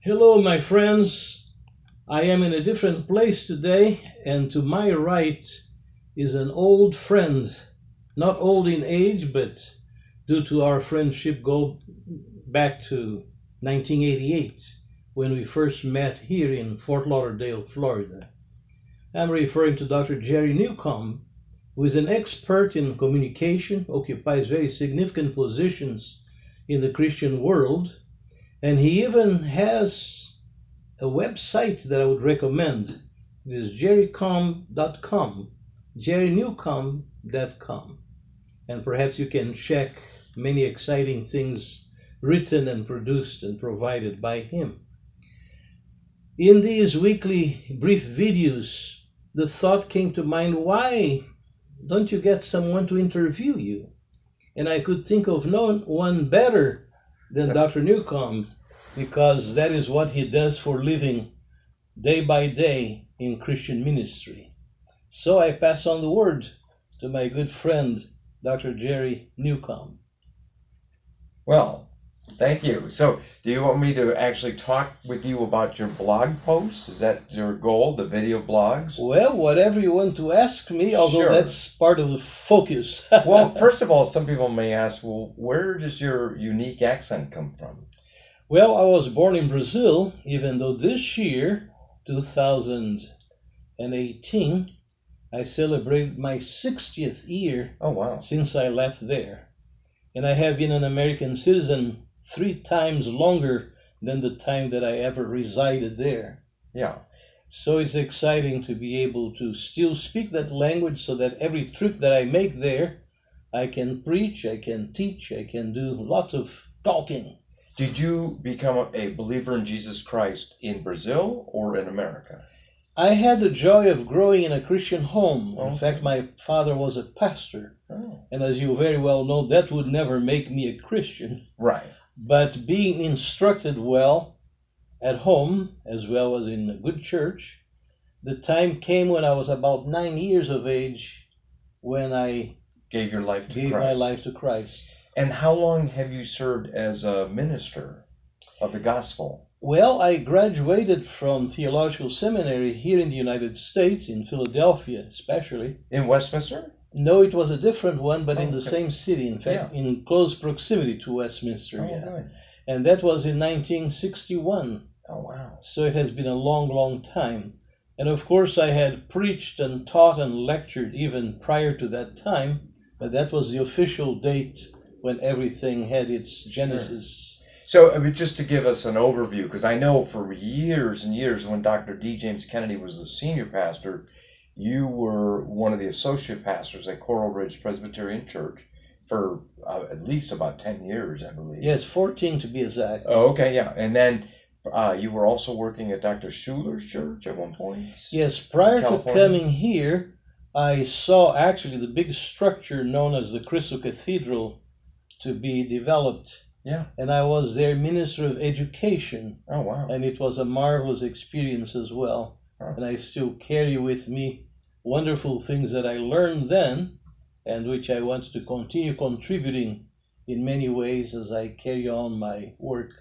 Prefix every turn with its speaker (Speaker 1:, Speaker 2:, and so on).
Speaker 1: Hello, my friends. I am in a different place today, and to my right is an old friend. Not old in age, but due to our friendship go back to 1988 when we first met here in Fort Lauderdale, Florida. I'm referring to Dr. Jerry NEWCOMBE, who is an expert in communication, occupies very significant positions in the Christian world, and he even has a website that I would recommend. It is jerrycombe.com, jerrynewcombe.com. And perhaps you can check many exciting things written and produced and provided by him. In these weekly brief videos, the thought came to mind, why don't you get someone to interview you? And I could think of no one better than Dr. NEWCOMBE, because that is what he does for a living day by day in Christian ministry. So I pass on the word to my good friend, Dr. Jerry NEWCOMBE.
Speaker 2: Well, thank you. So do you want me to actually talk with you about your blog posts? Is that your goal, the video blogs?
Speaker 1: Well, whatever you want to ask me, although
Speaker 2: Sure.
Speaker 1: That's part of the focus.
Speaker 2: Well, first of all, some people may ask, well, where does your unique accent come from?
Speaker 1: Well, I was born in Brazil, even though this year, 2018, I celebrated my 60th year since I left there. And I have been an American citizen 3 times longer than the time that I ever resided there.
Speaker 2: Yeah.
Speaker 1: So it's exciting to be able to still speak that language so that every trip that I make there, I can preach, I can teach, I can do lots of talking.
Speaker 2: Did you become a believer in Jesus Christ in Brazil or in America?
Speaker 1: I had the joy of growing in a Christian home.
Speaker 2: Okay.
Speaker 1: In fact, my father was a pastor.
Speaker 2: Oh.
Speaker 1: And as you very well know, that would never make me a Christian.
Speaker 2: Right.
Speaker 1: But being instructed well at home, as well as in a good church, the time came when I was about 9 years of age when I
Speaker 2: Gave your life to
Speaker 1: gave
Speaker 2: Christ.
Speaker 1: my life to Christ.
Speaker 2: And how long have you served as a minister of the gospel?
Speaker 1: Well, I graduated from theological seminary here in the United States, in Philadelphia especially.
Speaker 2: In Westminster?
Speaker 1: No, it was a different one, but in the
Speaker 2: Okay.
Speaker 1: same city, in fact, in close proximity to Westminster.
Speaker 2: Good.
Speaker 1: And that was in 1961.
Speaker 2: Oh, wow.
Speaker 1: So it has been a long, long time. And of course, I had preached and taught and lectured even prior to that time, but that was the official date when everything had its genesis.
Speaker 2: So just to give us an overview, because I know for years and years when Dr. D. James Kennedy was the senior pastor, you were one of the associate pastors at Coral Ridge Presbyterian Church for at least about 10 years, I believe.
Speaker 1: Yes, 14 to be exact.
Speaker 2: Oh, okay, yeah. And then you were also working at Dr. Schuler's church at one point?
Speaker 1: Yes, prior to
Speaker 2: California?
Speaker 1: coming here, I saw actually the big structure known as the Cristo Cathedral to be developed.
Speaker 2: Yeah.
Speaker 1: And I was their minister of education.
Speaker 2: Oh, wow.
Speaker 1: And it was a marvelous experience as well.
Speaker 2: Huh.
Speaker 1: And I still carry with me wonderful things that I learned then and which I want to continue contributing in many ways as I carry on my work